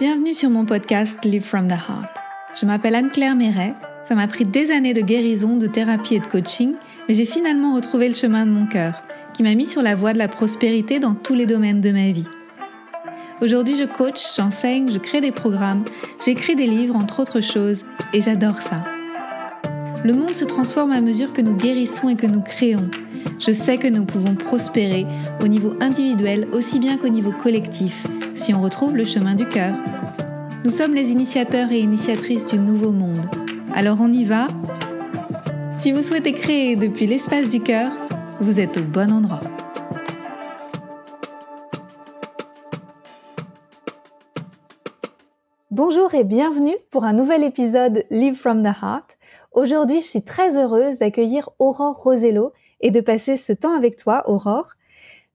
Bienvenue sur mon podcast Live from the Heart. Je m'appelle Anne-Claire Méret. Ça m'a pris des années de guérison, de thérapie et de coaching, mais j'ai finalement retrouvé le chemin de mon cœur, qui m'a mis sur la voie de la prospérité dans tous les domaines de ma vie. Aujourd'hui, je coach, j'enseigne, je crée des programmes, j'écris des livres, entre autres choses, et j'adore ça. Le monde se transforme à mesure que nous guérissons et que nous créons. Je sais que nous pouvons prospérer au niveau individuel aussi bien qu'au niveau collectif, si on retrouve le chemin du cœur. Nous sommes les initiateurs et initiatrices du nouveau monde. Alors on y va ? Si vous souhaitez créer depuis l'espace du cœur, vous êtes au bon endroit. Bonjour et bienvenue pour un nouvel épisode Live from the Heart. Aujourd'hui, je suis très heureuse d'accueillir Aurore Rosello et de passer ce temps avec toi, Aurore.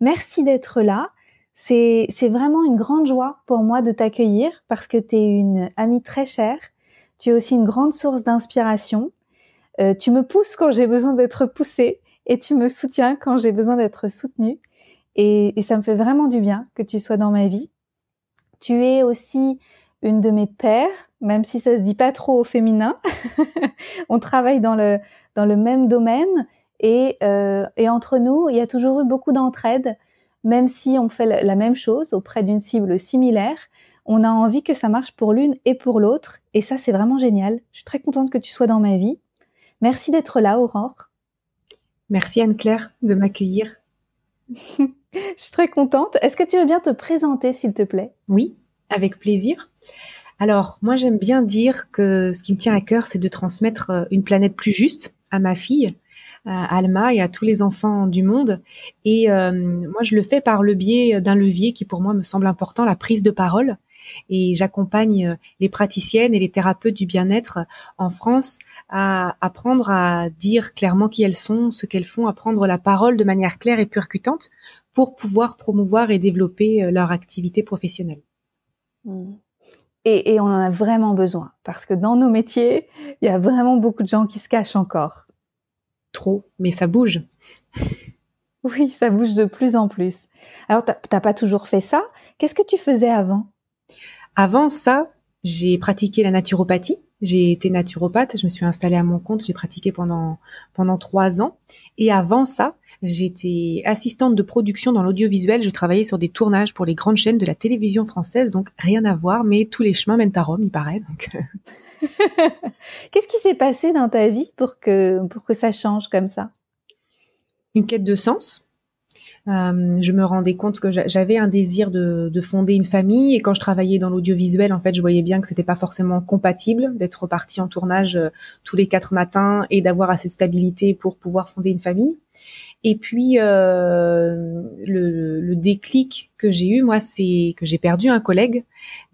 Merci d'être là. C'est vraiment une grande joie pour moi de t'accueillir parce que tu es une amie très chère. Tu es aussi une grande source d'inspiration. Tu me pousses quand j'ai besoin d'être poussée et tu me soutiens quand j'ai besoin d'être soutenue. Et ça me fait vraiment du bien que tu sois dans ma vie. Tu es aussi une de mes pairs, même si ça se dit pas trop au féminin. On travaille dans le même domaine et entre nous, il y a toujours eu beaucoup d'entraide. Même si on fait la même chose auprès d'une cible similaire, on a envie que ça marche pour l'une et pour l'autre. Et ça, c'est vraiment génial. Je suis très contente que tu sois dans ma vie. Merci d'être là, Aurore. Merci Anne-Claire de m'accueillir. Je suis très contente. Est-ce que tu veux bien te présenter, s'il te plaît ? Oui, avec plaisir. Alors, moi, j'aime bien dire que ce qui me tient à cœur, c'est de transmettre une planète plus juste à ma fille, à Alma et à tous les enfants du monde. Et moi, je le fais par le biais d'un levier qui, pour moi, me semble important, la prise de parole. Et j'accompagne les praticiennes et les thérapeutes du bien-être en France à apprendre à dire clairement qui elles sont, ce qu'elles font, à prendre la parole de manière claire et percutante pour pouvoir promouvoir et développer leur activité professionnelle. Et on en a vraiment besoin, parce que dans nos métiers, il y a vraiment beaucoup de gens qui se cachent encore. Trop, mais ça bouge. Oui, ça bouge de plus en plus. Alors, t'as pas toujours fait ça ? Qu'est-ce que tu faisais avant ? Avant ça, j'ai pratiqué la naturopathie. J'ai été naturopathe, je me suis installée à mon compte, j'ai pratiqué pendant 3 ans. Et avant ça, j'étais assistante de production dans l'audiovisuel. Je travaillais sur des tournages pour les grandes chaînes de la télévision française, donc rien à voir, mais tous les chemins mènent à Rome, il paraît. Donc... Qu'est-ce qui s'est passé dans ta vie pour que ça change comme ça ? Une quête de sens. Je me rendais compte que j'avais un désir de fonder une famille, et quand je travaillais dans l'audiovisuel, en fait, je voyais bien que c'était pas forcément compatible d'être partie en tournage tous les 4 matins et d'avoir assez de stabilité pour pouvoir fonder une famille. Et puis le déclic que j'ai eu, moi, c'est que j'ai perdu un collègue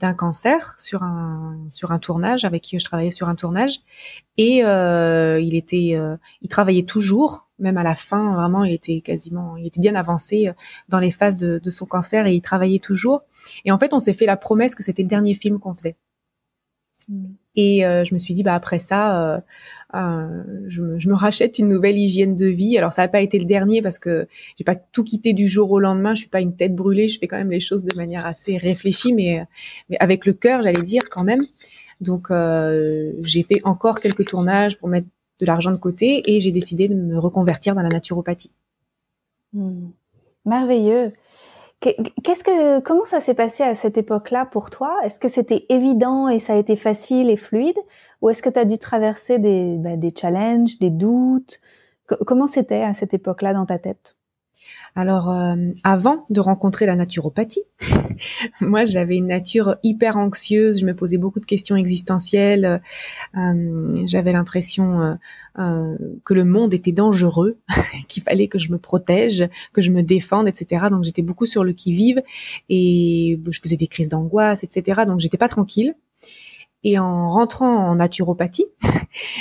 d'un cancer sur un tournage, avec qui je travaillais sur un tournage, et il travaillait toujours, même à la fin, vraiment, il était bien avancé dans les phases de son cancer, et il travaillait toujours. Et en fait, on s'est fait la promesse que c'était le dernier film qu'on faisait. Et je me suis dit, après ça, je me rachète une nouvelle hygiène de vie. Alors, ça n'a pas été le dernier parce que j'ai pas tout quitté du jour au lendemain. Je suis pas une tête brûlée. Je fais quand même les choses de manière assez réfléchie, mais avec le cœur, j'allais dire quand même. Donc, j'ai fait encore quelques tournages pour mettre de l'argent de côté, et j'ai décidé de me reconvertir dans la naturopathie. Merveilleux. Comment ça s'est passé à cette époque-là pour toi ? Est-ce que c'était évident et ça a été facile et fluide ? Ou est-ce que tu as dû traverser des challenges, des doutes ? Comment c'était à cette époque-là dans ta tête ? Alors, avant de rencontrer la naturopathie, moi, j'avais une nature hyper anxieuse. Je me posais beaucoup de questions existentielles. J'avais l'impression que le monde était dangereux, qu'il fallait que je me protège, que je me défende, etc. Donc, j'étais beaucoup sur le qui-vive, et je faisais des crises d'angoisse, etc. Donc, j'étais pas tranquille. Et en rentrant en naturopathie,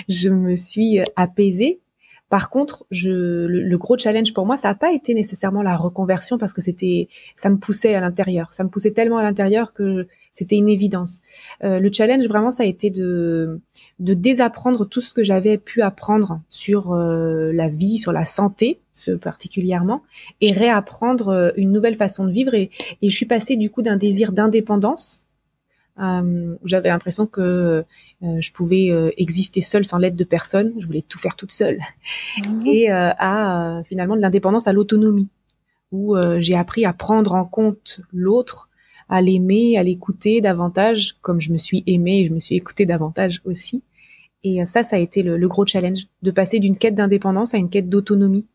je me suis apaisée. Par contre, le gros challenge pour moi, ça n'a pas été nécessairement la reconversion, parce que ça me poussait à l'intérieur. Ça me poussait tellement à l'intérieur que c'était une évidence. Le challenge, vraiment, ça a été de désapprendre tout ce que j'avais pu apprendre sur la vie, sur la santé, particulièrement, et réapprendre une nouvelle façon de vivre. Et je suis passée du coup d'un désir d'indépendance J'avais l'impression que je pouvais exister seule sans l'aide de personne. Je voulais tout faire toute seule. Et à finalement de l'indépendance à l'autonomie, où j'ai appris à prendre en compte l'autre, à l'aimer, à l'écouter davantage, comme je me suis aimée et je me suis écoutée davantage aussi. Et ça a été le gros challenge, de passer d'une quête d'indépendance à une quête d'autonomie.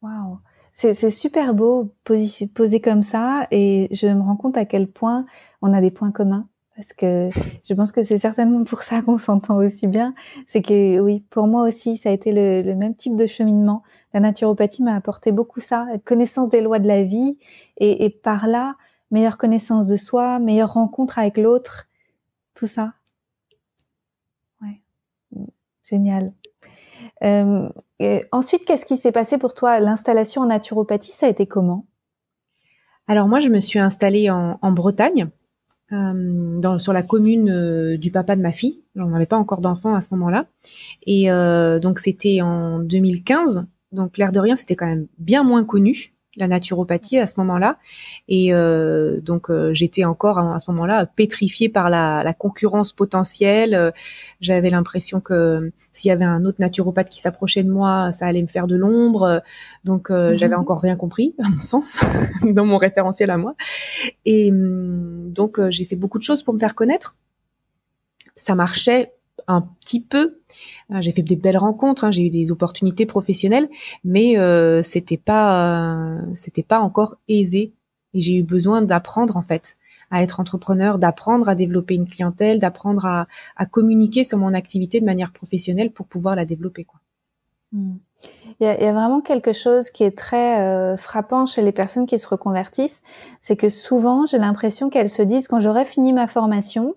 Waouh, c'est super beau posé comme ça, et je me rends compte à quel point on a des points communs, parce que je pense que c'est certainement pour ça qu'on s'entend aussi bien. C'est que oui, pour moi aussi, ça a été le même type de cheminement. La naturopathie m'a apporté beaucoup ça, connaissance des lois de la vie, et par là, meilleure connaissance de soi, meilleure rencontre avec l'autre, tout ça. Ouais, génial. Et ensuite, qu'est-ce qui s'est passé pour toi? L'installation en naturopathie, ça a été comment? Alors moi, je me suis installée en Bretagne, sur la commune du papa de ma fille. On n'avait pas encore d'enfant à ce moment-là. Et donc c'était en 2015. Donc l'air de rien, c'était quand même bien moins connu, la naturopathie à ce moment-là. Et donc j'étais encore à ce moment-là pétrifiée par la concurrence potentielle. J'avais l'impression que s'il y avait un autre naturopathe qui s'approchait de moi, ça allait me faire de l'ombre. Donc j'avais encore rien compris, à mon sens, dans mon référentiel à moi. Et donc j'ai fait beaucoup de choses pour me faire connaître. Ça marchait un petit peu. J'ai fait des belles rencontres, j'ai eu des opportunités professionnelles, mais c'était pas encore aisé. Et j'ai eu besoin d'apprendre en fait à être entrepreneur, d'apprendre à développer une clientèle, d'apprendre à communiquer sur mon activité de manière professionnelle pour pouvoir la développer, quoi. Il y a vraiment quelque chose qui est très frappant chez les personnes qui se reconvertissent, c'est que souvent j'ai l'impression qu'elles se disent, quand j'aurai fini ma formation,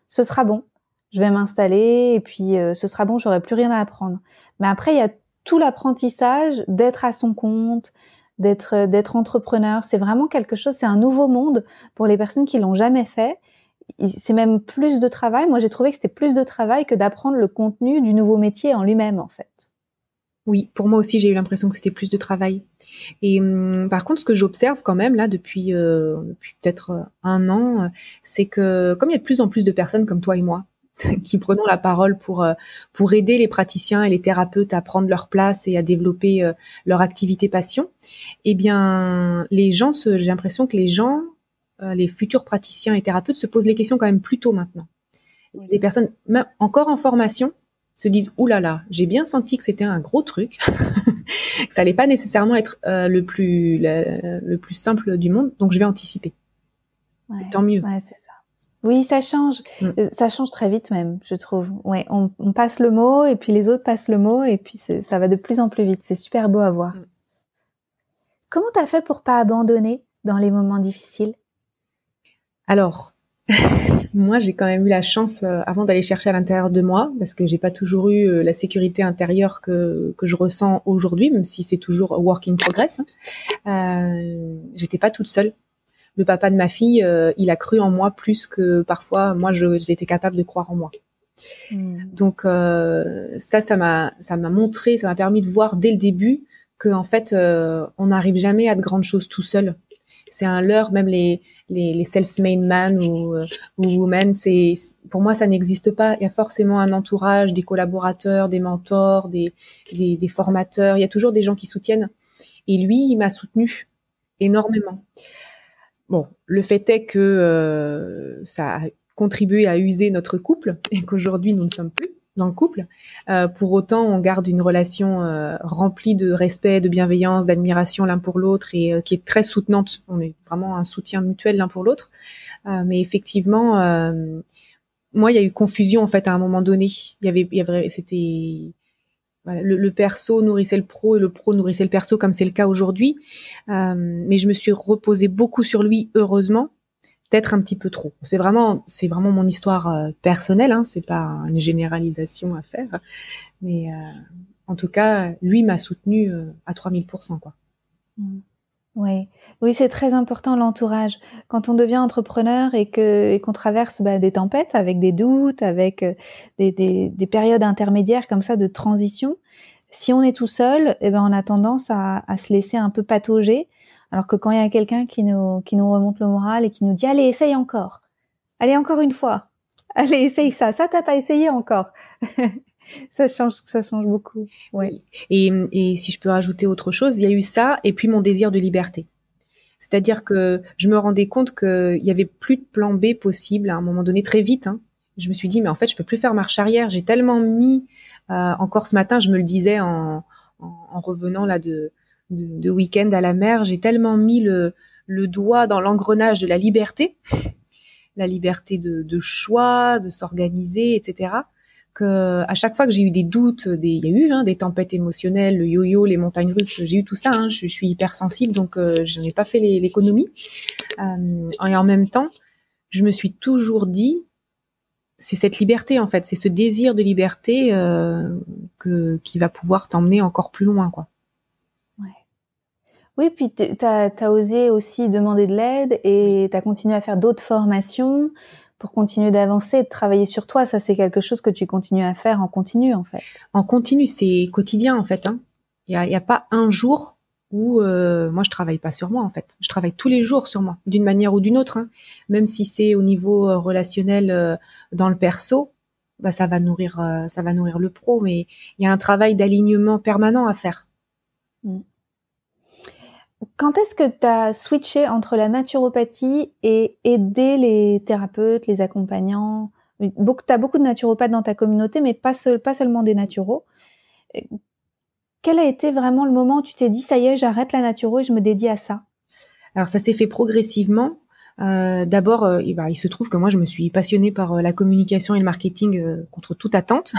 ce sera bon, je vais m'installer et puis ce sera bon, j'aurai plus rien à apprendre. Mais après il y a tout l'apprentissage d'être à son compte, d'être entrepreneur. C'est vraiment quelque chose, c'est un nouveau monde pour les personnes qui l'ont jamais fait. C'est même plus de travail. Moi j'ai trouvé que c'était plus de travail que d'apprendre le contenu du nouveau métier en lui-même en fait. Oui, pour moi aussi, j'ai eu l'impression que c'était plus de travail. Et par contre, ce que j'observe quand même là depuis peut-être un an, c'est que comme il y a de plus en plus de personnes comme toi et moi qui prenons la parole pour aider les praticiens et les thérapeutes à prendre leur place et à développer leur activité passion, eh bien, j'ai l'impression que les gens, les futurs praticiens et thérapeutes se posent les questions quand même plus tôt maintenant. Oui. Les personnes, même encore en formation, se disent « Ouh là là, j'ai bien senti que c'était un gros truc, que ça allait pas nécessairement être le plus simple du monde, donc je vais anticiper. » Ouais, tant mieux. Ouais, c'est ça. Oui, ça change. Ça change très vite même, je trouve. Ouais, on passe le mot et puis les autres passent le mot et puis ça va de plus en plus vite. C'est super beau à voir. Comment t'as fait pour pas abandonner dans les moments difficiles? Alors, moi, j'ai quand même eu la chance, avant d'aller chercher à l'intérieur de moi, parce que j'ai pas toujours eu la sécurité intérieure que je ressens aujourd'hui, même si c'est toujours work in progress. J'étais pas toute seule. Le papa de ma fille, il a cru en moi plus que parfois moi j'étais capable de croire en moi. Donc ça m'a montré, ça m'a permis de voir dès le début que en fait on n'arrive jamais à de grandes choses tout seul. C'est un leurre, même les self-made man ou women, pour moi ça n'existe pas. Il y a forcément un entourage, des collaborateurs, des mentors, des formateurs. Il y a toujours des gens qui soutiennent. Et lui, il m'a soutenue énormément. Bon, le fait est que ça a contribué à user notre couple et qu'aujourd'hui nous ne sommes plus dans le couple. Pour autant, on garde une relation remplie de respect, de bienveillance, d'admiration l'un pour l'autre et qui est très soutenante. On est vraiment un soutien mutuel l'un pour l'autre. Mais effectivement, moi, il y a eu confusion en fait à un moment donné. C'était voilà, le perso nourrissait le pro et le pro nourrissait le perso, comme c'est le cas aujourd'hui. Mais je me suis reposée beaucoup sur lui, heureusement, peut-être un petit peu trop. C'est vraiment mon histoire personnelle, hein, c'est pas une généralisation à faire. Mais en tout cas, lui m'a soutenue à 3000%, quoi. Oui, c'est très important l'entourage. Quand on devient entrepreneur et qu'on traverse des tempêtes avec des doutes, avec des périodes intermédiaires comme ça de transition, si on est tout seul, on a tendance à se laisser un peu patauger. Alors que quand il y a quelqu'un qui nous remonte le moral et qui nous dit allez, essaye encore, Allez, encore une fois. Allez, essaye ça. Ça, t'as pas essayé encore. Ça change beaucoup. Ouais. Oui. Et si je peux rajouter autre chose, il y a eu ça et puis mon désir de liberté. C'est-à-dire que je me rendais compte qu'il y avait plus de plan B possible à un moment donné, très vite. Hein. Je me suis dit, mais en fait, je peux plus faire marche arrière. J'ai tellement mis, encore ce matin, je me le disais en revenant là de week-end à la mer, j'ai tellement mis le doigt dans l'engrenage de la liberté de choix, de s'organiser, etc. Que à chaque fois que j'ai eu des doutes, il y a eu des tempêtes émotionnelles, le yo-yo, les montagnes russes, j'ai eu tout ça. Hein, je suis hypersensible, donc je n'ai pas fait l'économie. Et en même temps, je me suis toujours dit, c'est cette liberté en fait, c'est ce désir de liberté qui va pouvoir t'emmener encore plus loin, quoi. Oui, puis t'as osé aussi demander de l'aide et t'as continué à faire d'autres formations pour continuer d'avancer et de travailler sur toi. Ça, c'est quelque chose que tu continues à faire en continu, en fait. En continu, c'est quotidien, en fait. Hein. Il y a pas un jour où moi, je travaille pas sur moi, en fait. Je travaille tous les jours sur moi, d'une manière ou d'une autre. Hein. Même si c'est au niveau relationnel dans le perso, bah, ça va nourrir le pro. Mais il y a un travail d'alignement permanent à faire. Mm. Quand est-ce que tu as switché entre la naturopathie et aider les thérapeutes, les accompagnants? Tu as beaucoup de naturopathes dans ta communauté, mais pas seulement des naturaux. Quel a été vraiment le moment où tu t'es dit, ça y est, j'arrête la naturo et je me dédie à ça? Alors, ça s'est fait progressivement. D'abord, il se trouve que moi, je me suis passionnée par la communication et le marketing contre toute attente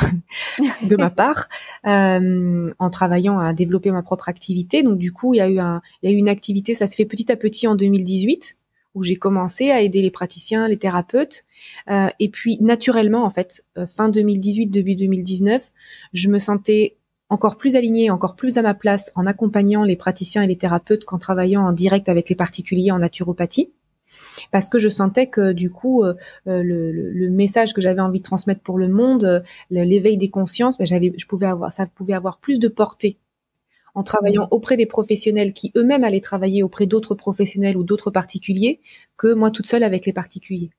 de ma part, en travaillant à développer ma propre activité. Donc, du coup, il y a eu une activité, ça se fait petit à petit en 2018, où j'ai commencé à aider les praticiens, les thérapeutes. Et puis, naturellement, en fait, fin 2018, début 2019, je me sentais encore plus alignée, encore plus à ma place en accompagnant les praticiens et les thérapeutes qu'en travaillant en direct avec les particuliers en naturopathie. Parce que je sentais que du coup le message que j'avais envie de transmettre pour le monde, l'éveil des consciences, ça pouvait avoir plus de portée en travaillant auprès des professionnels qui eux-mêmes allaient travailler auprès d'autres professionnels ou d'autres particuliers que moi toute seule avec les particuliers.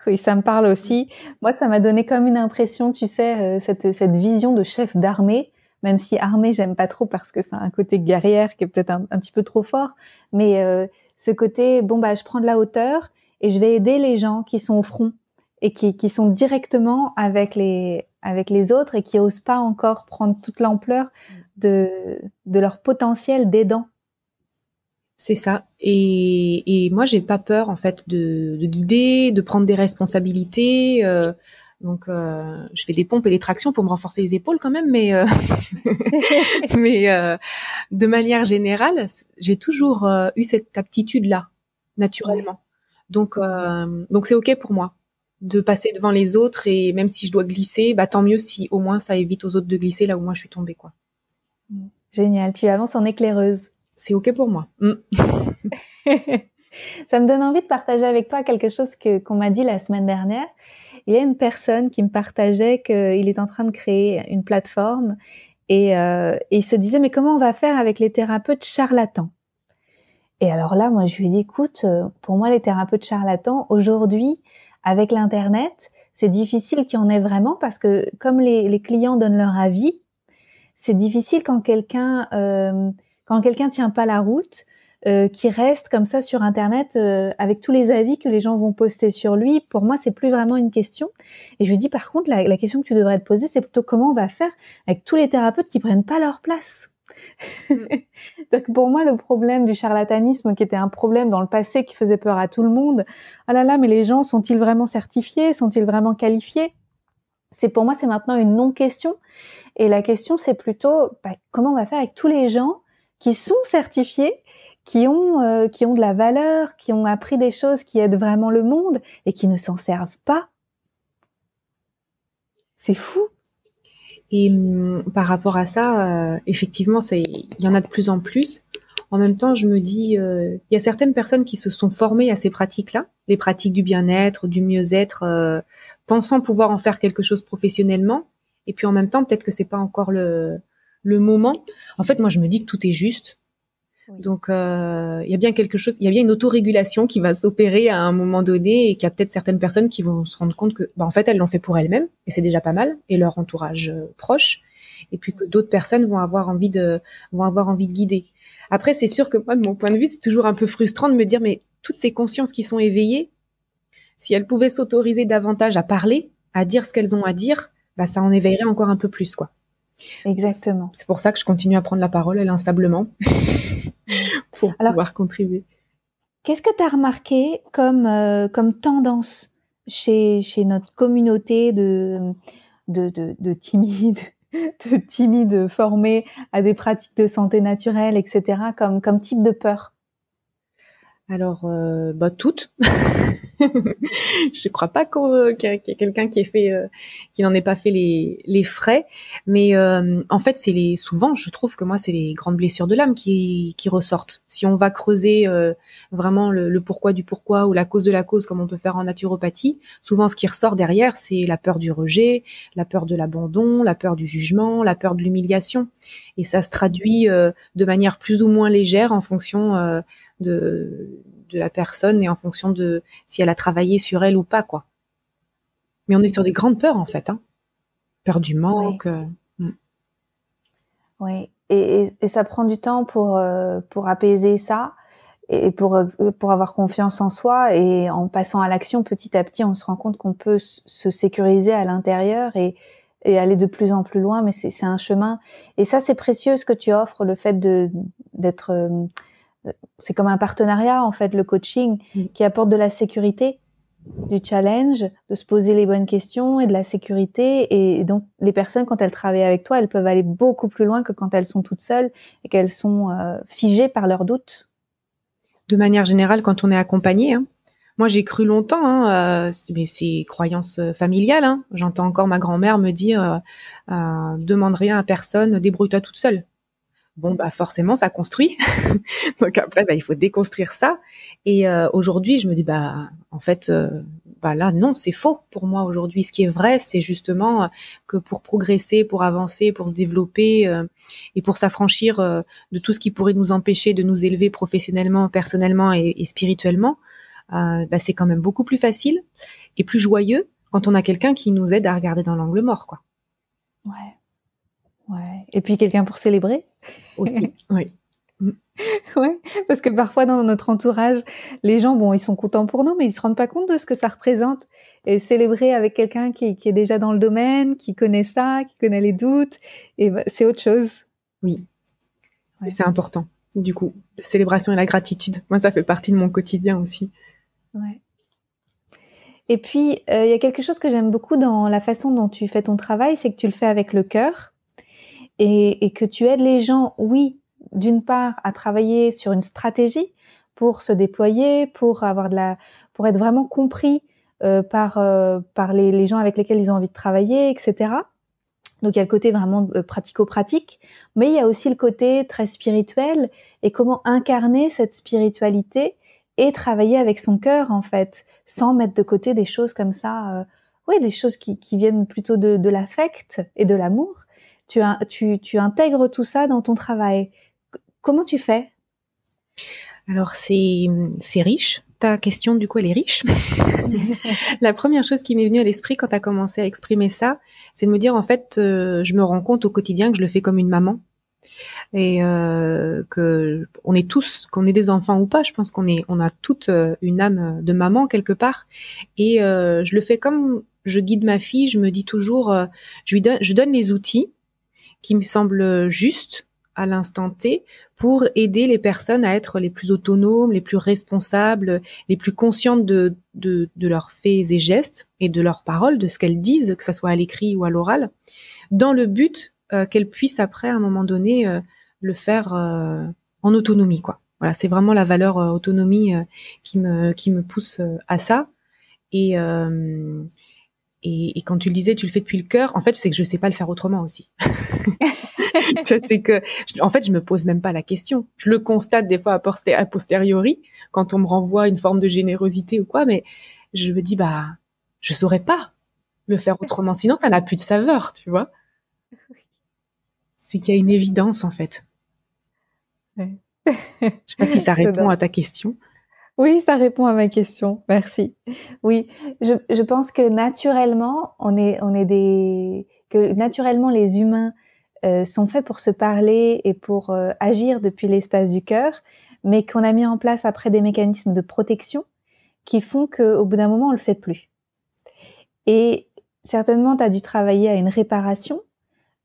Oui, ça me parle aussi. Moi, ça m'a donné comme une impression, tu sais, cette vision de chef d'armée, même si armée, j'aime pas trop parce que c'est un côté guerrière qui est peut-être un petit peu trop fort, mais ce côté, bon, bah, je prends de la hauteur et je vais aider les gens qui sont au front et qui sont directement avec les autres et qui osent pas encore prendre toute l'ampleur de leur potentiel d'aidant. C'est ça. Et moi, j'ai pas peur en fait de guider, de prendre des responsabilités. Donc, je fais des pompes et des tractions pour me renforcer les épaules quand même, mais de manière générale, j'ai toujours eu cette aptitude-là, naturellement. Donc c'est ok pour moi de passer devant les autres et même si je dois glisser, bah tant mieux si au moins ça évite aux autres de glisser là où moi je suis tombée, quoi. Génial, tu avances en éclaireuse. C'est ok pour moi. Ça me donne envie de partager avec toi quelque chose qu'on m'a dit la semaine dernière. Il y a une personne qui me partageait qu'il est en train de créer une plateforme et il se disait mais comment on va faire avec les thérapeutes charlatans? Et alors là, moi je lui ai dit écoute, pour moi les thérapeutes charlatans aujourd'hui avec l'internet, c'est difficile qu'il y en ait vraiment parce que comme les clients donnent leur avis, c'est difficile quand quelqu'un tient pas la route, qui reste comme ça sur internet avec tous les avis que les gens vont poster sur lui. Pour moi, c'est plus vraiment une question. Et je lui dis par contre, la question que tu devrais te poser, c'est plutôt comment on va faire avec tous les thérapeutes qui prennent pas leur place. Donc pour moi, le problème du charlatanisme, qui était un problème dans le passé qui faisait peur à tout le monde, ah là là, mais les gens sont-ils vraiment certifiés? Sont-ils vraiment qualifiés? Pour moi, c'est maintenant une non-question. Et la question, c'est plutôt comment on va faire avec tous les gens qui sont certifiés, qui ont de la valeur, qui ont appris des choses qui aident vraiment le monde et qui ne s'en servent pas. C'est fou. Et par rapport à ça, effectivement, il y en a de plus en plus. En même temps, je me dis, il y a certaines personnes qui se sont formées à ces pratiques-là, les pratiques du bien-être, du mieux-être, pensant pouvoir en faire quelque chose professionnellement. Et puis en même temps, peut-être que c'est pas encore le moment. En fait, moi, je me dis que tout est juste. Oui. Donc, il y a bien quelque chose, il y a bien une autorégulation qui va s'opérer à un moment donné et qu'il y a peut-être certaines personnes qui vont se rendre compte que, en fait, elles l'ont fait pour elles-mêmes et c'est déjà pas mal et leur entourage proche. Et puis que d'autres personnes vont avoir envie de guider. Après, c'est sûr que moi, de mon point de vue, c'est toujours un peu frustrant de me dire, mais toutes ces consciences qui sont éveillées, si elles pouvaient s'autoriser davantage à parler, à dire ce qu'elles ont à dire, ça en éveillerait encore un peu plus, quoi. Exactement. C'est pour ça que je continue à prendre la parole inlassablement pour pouvoir contribuer. Qu'est-ce que tu as remarqué comme tendance chez notre communauté de timides, de timides formés à des pratiques de santé naturelle, etc., comme type de peur? Alors, toutes. Je crois pas qu'il y a quelqu'un qui n'en ait pas fait les frais, mais en fait souvent je trouve que moi c'est les grandes blessures de l'âme qui ressortent. Si on va creuser vraiment le pourquoi du pourquoi ou la cause de la cause comme on peut faire en naturopathie, souvent ce qui ressort derrière c'est la peur du rejet, la peur de l'abandon, la peur du jugement, la peur de l'humiliation, et ça se traduit de manière plus ou moins légère en fonction de la personne et en fonction de si elle a travaillé sur elle ou pas, quoi. Mais on est sur des grandes peurs, en fait, hein. Peur du manque. Oui. Et ça prend du temps pour apaiser ça et pour avoir confiance en soi, et en passant à l'action petit à petit, on se rend compte qu'on peut se sécuriser à l'intérieur et aller de plus en plus loin, mais c'est un chemin. Et ça, c'est précieux ce que tu offres, le fait d'être c'est comme un partenariat, en fait, le coaching, qui apporte de la sécurité, du challenge, de se poser les bonnes questions et de la sécurité. Et donc, les personnes, quand elles travaillent avec toi, elles peuvent aller beaucoup plus loin que quand elles sont toutes seules et qu'elles sont figées par leurs doutes. De manière générale, quand on est accompagné, hein. Moi, j'ai cru longtemps, mais c'est croyance familiale, hein. J'entends encore ma grand-mère me dire demande rien à personne, débrouille-toi toute seule. Bon, forcément, ça construit. Donc après, il faut déconstruire ça. Et aujourd'hui, je me dis, en fait, là, non, c'est faux pour moi aujourd'hui. Ce qui est vrai, c'est justement que pour progresser, pour avancer, pour se développer et pour s'affranchir de tout ce qui pourrait nous empêcher de nous élever professionnellement, personnellement et spirituellement, c'est quand même beaucoup plus facile et plus joyeux quand on a quelqu'un qui nous aide à regarder dans l'angle mort, quoi. Ouais. Et puis quelqu'un pour célébrer aussi. Oui. Ouais, parce que parfois dans notre entourage, les gens, ils sont contents pour nous, mais ils se rendent pas compte de ce que ça représente. Et célébrer avec quelqu'un qui est déjà dans le domaine, qui connaît ça, qui connaît les doutes, et c'est autre chose. Oui. Ouais. C'est important. Du coup, la célébration et la gratitude, moi, ça fait partie de mon quotidien aussi. Ouais. Et puis, il y a quelque chose que j'aime beaucoup dans la façon dont tu fais ton travail, c'est que tu le fais avec le cœur et que tu aides les gens, oui, d'une part, à travailler sur une stratégie pour se déployer, pour être vraiment compris par les gens avec lesquels ils ont envie de travailler, etc. Donc il y a le côté vraiment pratico-pratique, mais il y a aussi le côté très spirituel et comment incarner cette spiritualité et travailler avec son cœur, en fait, sans mettre de côté des choses comme ça, des choses qui viennent plutôt de l'affect et de l'amour. Tu intègres tout ça dans ton travail. Comment tu fais? Alors c'est riche. Ta question, du coup, elle est riche. La première chose qui m'est venue à l'esprit quand tu as commencé à exprimer ça, c'est de me dire, en fait, je me rends compte au quotidien que je le fais comme une maman. Et que on est tous, qu'on ait des enfants ou pas, je pense on a toute une âme de maman quelque part. Et je le fais comme je guide ma fille. Je me dis toujours, je donne les outils qui me semblent justes à l'instant T pour aider les personnes à être les plus autonomes, les plus responsables, les plus conscientes de leurs faits et gestes et de leurs paroles, de ce qu'elles disent, que ça soit à l'écrit ou à l'oral, dans le but qu'elles puissent après, à un moment donné, le faire en autonomie, quoi. Voilà, c'est vraiment la valeur autonomie qui me pousse à ça. Et quand tu le disais, tu le fais depuis le cœur. En fait, c'est que je sais pas le faire autrement aussi. C'est que, en fait, je me pose même pas la question. Je le constate des fois a posteriori quand on me renvoie une forme de générosité ou quoi, mais je me dis je saurais pas le faire autrement. Sinon, ça n'a plus de saveur, tu vois. C'est qu'il y a une évidence en fait. Ouais. Je sais pas si ça répond J'adore. à ta question. Oui, ça répond à ma question. Merci. Oui, je pense que naturellement, que naturellement les humains sont faits pour se parler et pour agir depuis l'espace du cœur, mais qu'on a mis en place après des mécanismes de protection qui font qu'au bout d'un moment, on le fait plus. Et certainement, tu as dû travailler à une réparation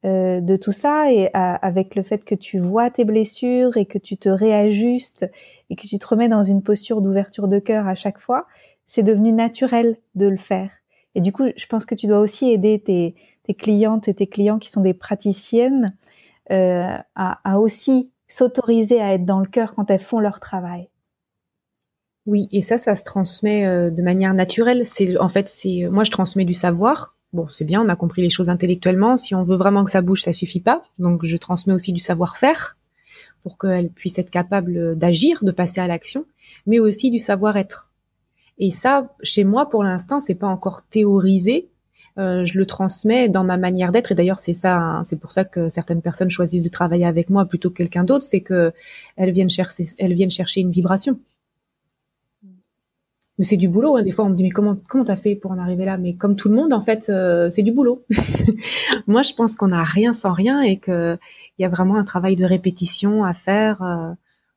de tout ça et avec le fait que tu vois tes blessures et que tu te réajustes et que tu te remets dans une posture d'ouverture de cœur à chaque fois, c'est devenu naturel de le faire. Et du coup, je pense que tu dois aussi aider tes clientes et tes clients qui sont des praticiennes à aussi s'autoriser à être dans le cœur quand elles font leur travail. Oui, et ça se transmet de manière naturelle. Moi, je transmets du savoir. Bon, c'est bien, on a compris les choses intellectuellement. Si on veut vraiment que ça bouge, ça suffit pas. Donc, je transmets aussi du savoir-faire pour qu'elle puisse être capable d'agir, de passer à l'action, mais aussi du savoir-être. Et ça, chez moi, pour l'instant, c'est pas encore théorisé. Je le transmets dans ma manière d'être. Et d'ailleurs, c'est ça, hein, c'est pour ça que certaines personnes choisissent de travailler avec moi plutôt que quelqu'un d'autre. C'est que elles viennent chercher une vibration. Mais c'est du boulot, hein. Des fois, on me dit, mais comment t'as fait pour en arriver là? Mais comme tout le monde, en fait, c'est du boulot. Moi, je pense qu'on n'a rien sans rien et que il y a vraiment un travail de répétition à faire,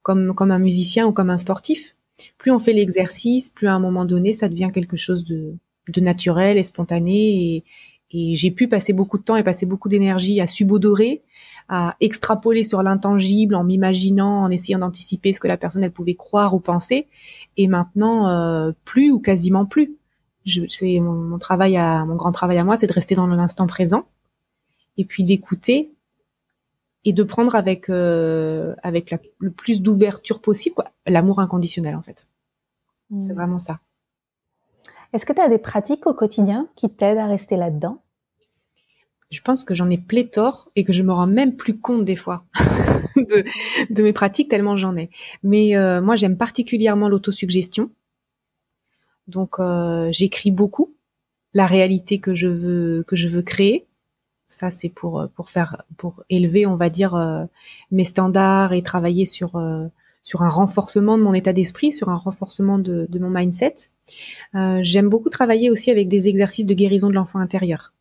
comme un musicien ou comme un sportif. Plus on fait l'exercice, plus à un moment donné, ça devient quelque chose de naturel et spontané. Et j'ai pu passer beaucoup de temps et passer beaucoup d'énergie à subodorer, à extrapoler sur l'intangible en m'imaginant, en essayant d'anticiper ce que la personne elle pouvait croire ou penser. Et maintenant, plus ou quasiment plus. C'est mon grand travail à moi, c'est de rester dans l'instant présent et puis d'écouter et de prendre avec le plus d'ouverture possible, quoi. L'amour inconditionnel, en fait. C'est vraiment ça. Est-ce que tu as des pratiques au quotidien qui t'aident à rester là-dedans? Je pense que j'en ai pléthore et que je me rends même plus compte des fois de mes pratiques tellement j'en ai. Mais moi, j'aime particulièrement l'autosuggestion. Donc, j'écris beaucoup la réalité que je veux créer. Ça, c'est pour élever, on va dire, mes standards et travailler sur un renforcement de mon état d'esprit, sur un renforcement de mon mindset. J'aime beaucoup travailler aussi avec des exercices de guérison de l'enfant intérieur.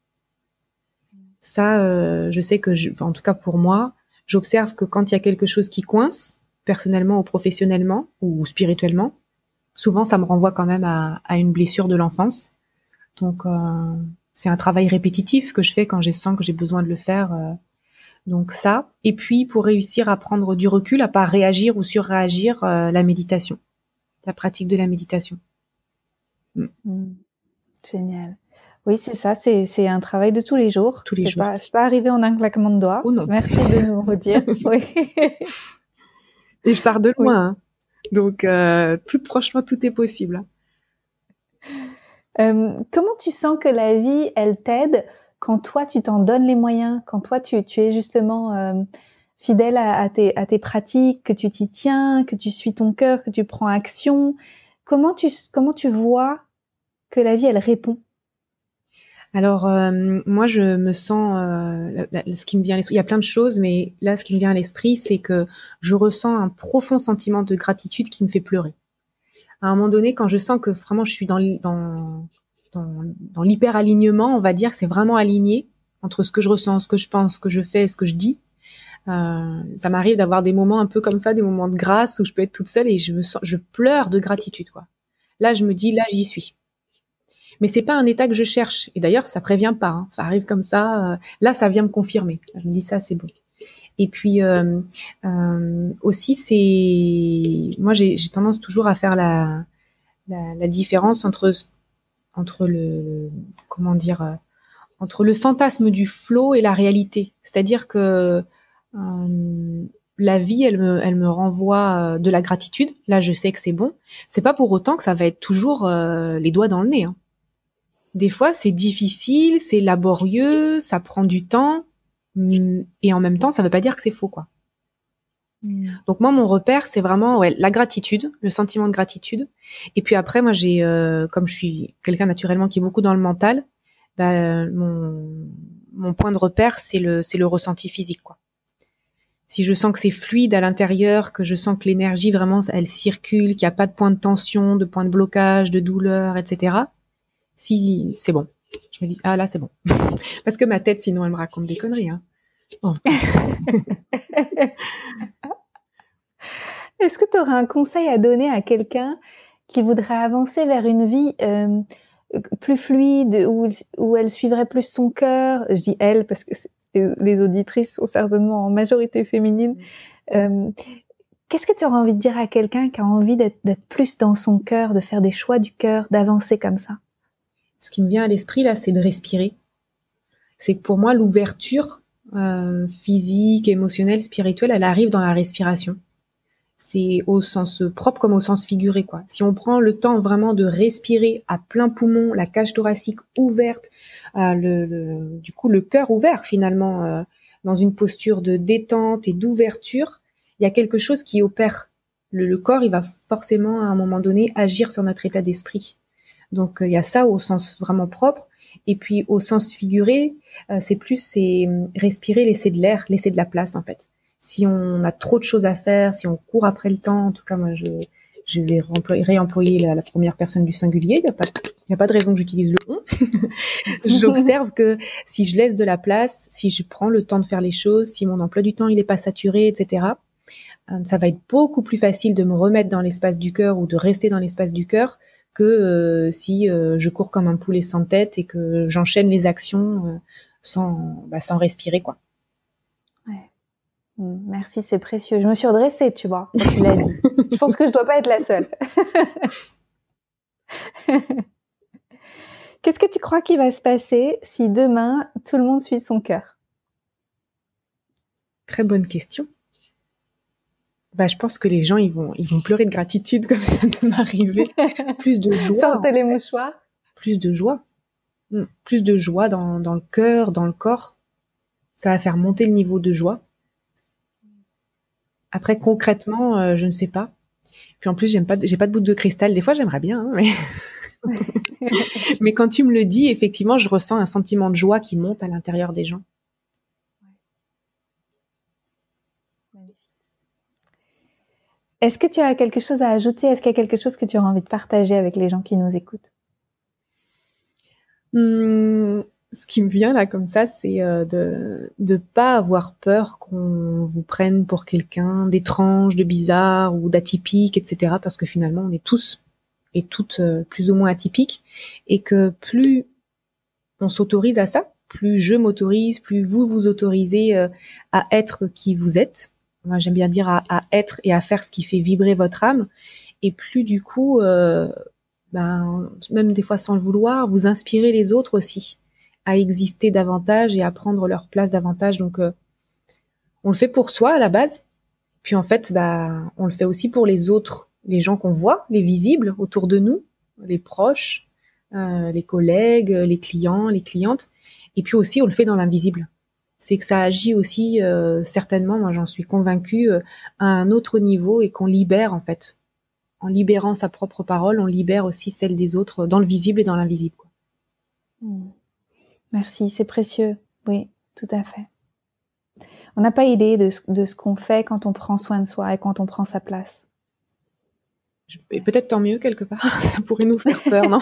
Ça, je sais que, en tout cas pour moi, j'observe que quand il y a quelque chose qui coince, personnellement ou professionnellement ou spirituellement, souvent ça me renvoie quand même à une blessure de l'enfance. Donc, c'est un travail répétitif que je fais quand je sens que j'ai besoin de le faire. Donc ça. Et puis, pour réussir à prendre du recul, à pas réagir ou surréagir, la méditation, la pratique de la méditation. Génial. Oui, c'est ça, c'est un travail de tous les jours. Tous les jours. C'est pas arrivé en un claquement de doigts. Oh non. Merci de nous redire. Oui. Et je pars de Oui. loin, hein. Donc, franchement, tout est possible. Comment tu sens que la vie, elle t'aide quand toi, tu t'en donnes les moyens, quand toi, tu es justement fidèle à tes pratiques, que tu t'y tiens, que tu suis ton cœur, que tu prends action. Comment tu vois que la vie, elle répond? Alors, moi, je me sens, ce qui me vient à l'esprit, il y a plein de choses, mais là, ce qui me vient à l'esprit, c'est que je ressens un profond sentiment de gratitude qui me fait pleurer. À un moment donné, quand je sens que vraiment je suis dans l'hyper-alignement, on va dire, c'est vraiment aligné entre ce que je ressens, ce que je pense, ce que je fais, ce que je dis. Ça m'arrive d'avoir des moments un peu comme ça, des moments de grâce où je peux être toute seule et je pleure de gratitude, quoi. Là, je me dis, là, j'y suis. Mais c'est pas un état que je cherche. Et d'ailleurs, ça prévient pas, hein. Ça arrive comme ça. Là, ça vient me confirmer. Je me dis, ça, c'est bon. Et puis aussi, moi, j'ai tendance toujours à faire la différence entre le comment dire, entre le fantasme du flow et la réalité. C'est-à-dire que la vie, elle me renvoie de la gratitude. Là, je sais que c'est bon. C'est pas pour autant que ça va être toujours les doigts dans le nez, hein. Des fois, c'est difficile, c'est laborieux, ça prend du temps, et en même temps, ça veut pas dire que c'est faux, quoi. Donc moi, mon repère, c'est vraiment la gratitude, le sentiment de gratitude. Et puis après, moi, j'ai, comme je suis quelqu'un naturellement qui est beaucoup dans le mental, mon point de repère, c'est le ressenti physique, quoi. Si je sens que c'est fluide à l'intérieur, que je sens que l'énergie vraiment, elle circule, qu'il n'y a pas de point de tension, de point de blocage, de douleur, etc. Si c'est bon, je me dis ah là c'est bon, parce que ma tête sinon elle me raconte des conneries. Hein. Oh. Est-ce que tu aurais un conseil à donner à quelqu'un qui voudrait avancer vers une vie plus fluide, où elle suivrait plus son cœur? Je dis elle parce que les auditrices sont certainement en majorité féminine. Qu'est-ce que tu aurais envie de dire à quelqu'un qui a envie d'être plus dans son cœur, de faire des choix du cœur, d'avancer comme ça? Ce qui me vient à l'esprit là, c'est de respirer. C'est que pour moi, l'ouverture physique, émotionnelle, spirituelle, elle arrive dans la respiration. C'est au sens propre comme au sens figuré, quoi. Si on prend le temps vraiment de respirer à plein poumon, la cage thoracique ouverte, du coup le cœur ouvert finalement, dans une posture de détente et d'ouverture, il y a quelque chose qui opère. Le corps, il va forcément à un moment donné agir sur notre état d'esprit. Donc il y a ça au sens vraiment propre. Et puis au sens figuré, c'est respirer, laisser de l'air, laisser de la place en fait. Si on a trop de choses à faire, si on court après le temps, en tout cas moi je vais réemployer la première personne du singulier, il y a pas de raison que j'utilise le on. J'observe que si je laisse de la place, si je prends le temps de faire les choses, si mon emploi du temps il est pas saturé, etc., ça va être beaucoup plus facile de me remettre dans l'espace du cœur ou de rester dans l'espace du cœur que si je cours comme un poulet sans tête et que j'enchaîne les actions sans respirer, quoi. Ouais. Merci, c'est précieux. Je me suis redressée, tu vois, quand tu l'as dit. Je pense que je dois pas être la seule. Qu'est-ce que tu crois qu'il va se passer si demain, tout le monde suit son cœur? Très bonne question. Je pense que les gens, ils vont pleurer de gratitude comme ça peut m'arriver. Plus de joie. Sortez les mouchoirs. Plus de joie. Plus de joie dans le cœur, dans le corps. Ça va faire monter le niveau de joie. Après, concrètement, je ne sais pas. Puis en plus, j'ai pas de boule de cristal. Des fois, j'aimerais bien, hein, mais... mais quand tu me le dis, effectivement, je ressens un sentiment de joie qui monte à l'intérieur des gens. Est-ce que tu as quelque chose à ajouter? Est-ce qu'il y a quelque chose que tu auras envie de partager avec les gens qui nous écoutent? Ce qui me vient là comme ça, c'est de pas avoir peur qu'on vous prenne pour quelqu'un d'étrange, de bizarre ou d'atypique, etc. Parce que finalement, on est tous et toutes plus ou moins atypiques, et que plus on s'autorise à ça, plus je m'autorise, plus vous vous autorisez à être qui vous êtes. Moi, j'aime bien dire à être et à faire ce qui fait vibrer votre âme, et plus du coup, même des fois sans le vouloir, vous inspirez les autres aussi à exister davantage et à prendre leur place davantage. Donc, on le fait pour soi à la base, puis en fait, on le fait aussi pour les autres, les gens qu'on voit, les visibles autour de nous, les proches, les collègues, les clients, les clientes, et puis aussi on le fait dans l'invisible. C'est que ça agit aussi certainement, moi j'en suis convaincue, à un autre niveau, et qu'on libère en fait. En libérant sa propre parole, on libère aussi celle des autres dans le visible et dans l'invisible. Merci, c'est précieux. Oui, tout à fait. On n'a pas idée de ce qu'on fait quand on prend soin de soi et quand on prend sa place. Et peut-être tant mieux quelque part, ça pourrait nous faire peur, non?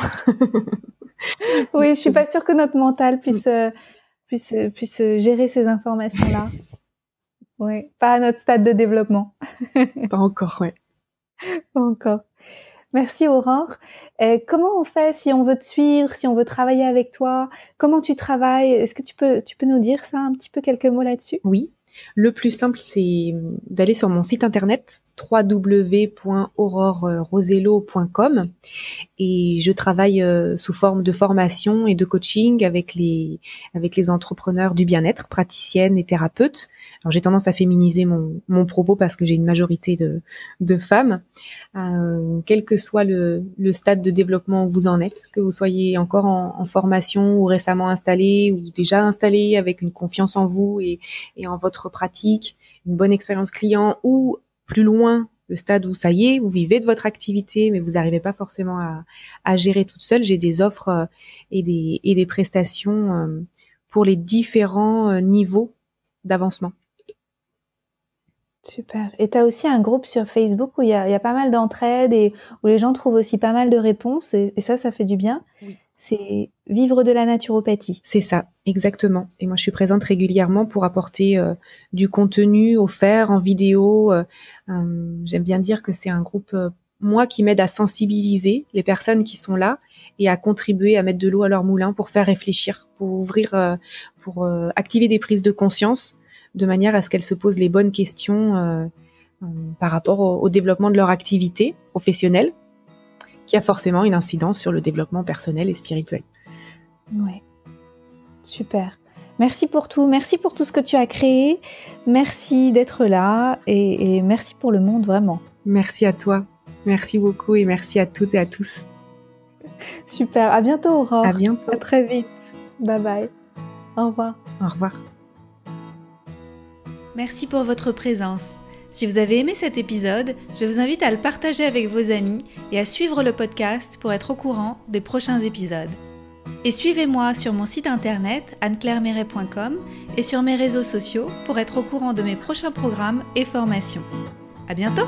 Oui, je suis pas sûre que notre mental puisse gérer ces informations-là. Oui, pas à notre stade de développement. Pas encore, ouais. Pas encore. Merci Aurore. Comment on fait si on veut te suivre, si on veut travailler avec toi? Comment tu travailles? Est-ce que tu peux nous dire ça un petit peu, quelques mots là-dessus? Oui. Le plus simple, c'est d'aller sur mon site internet www.aurorerosello.com, et je travaille sous forme de formation et de coaching avec les entrepreneurs du bien-être, praticiennes et thérapeutes. Alors j'ai tendance à féminiser mon propos parce que j'ai une majorité de femmes. Quel que soit le stade de développement où vous en êtes, que vous soyez encore en formation ou récemment installé ou déjà installé avec une confiance en vous et en votre pratique, une bonne expérience client, ou plus loin, le stade où ça y est, vous vivez de votre activité mais vous n'arrivez pas forcément à gérer toute seule, j'ai des offres et des prestations pour les différents niveaux d'avancement. Super. Et tu as aussi un groupe sur Facebook où il y a pas mal d'entraide et où les gens trouvent aussi pas mal de réponses et ça fait du bien. Oui. C'est Vivre de la naturopathie. C'est ça, exactement. Et moi, je suis présente régulièrement pour apporter du contenu offert en vidéo. J'aime bien dire que c'est un groupe, moi, qui m'aide à sensibiliser les personnes qui sont là et à contribuer à mettre de l'eau à leur moulin pour faire réfléchir, pour ouvrir, pour activer des prises de conscience de manière à ce qu'elles se posent les bonnes questions par rapport au développement de leur activité professionnelle, qui a forcément une incidence sur le développement personnel et spirituel. Ouais, super. Merci pour tout ce que tu as créé. Merci d'être là et merci pour le monde, vraiment. Merci à toi. Merci beaucoup et merci à toutes et à tous. Super. À bientôt, Aurore. À bientôt. À très vite. Bye bye. Au revoir. Au revoir. Merci pour votre présence. Si vous avez aimé cet épisode, je vous invite à le partager avec vos amis et à suivre le podcast pour être au courant des prochains épisodes. Et suivez-moi sur mon site internet anneclairemeret.com et sur mes réseaux sociaux pour être au courant de mes prochains programmes et formations. À bientôt!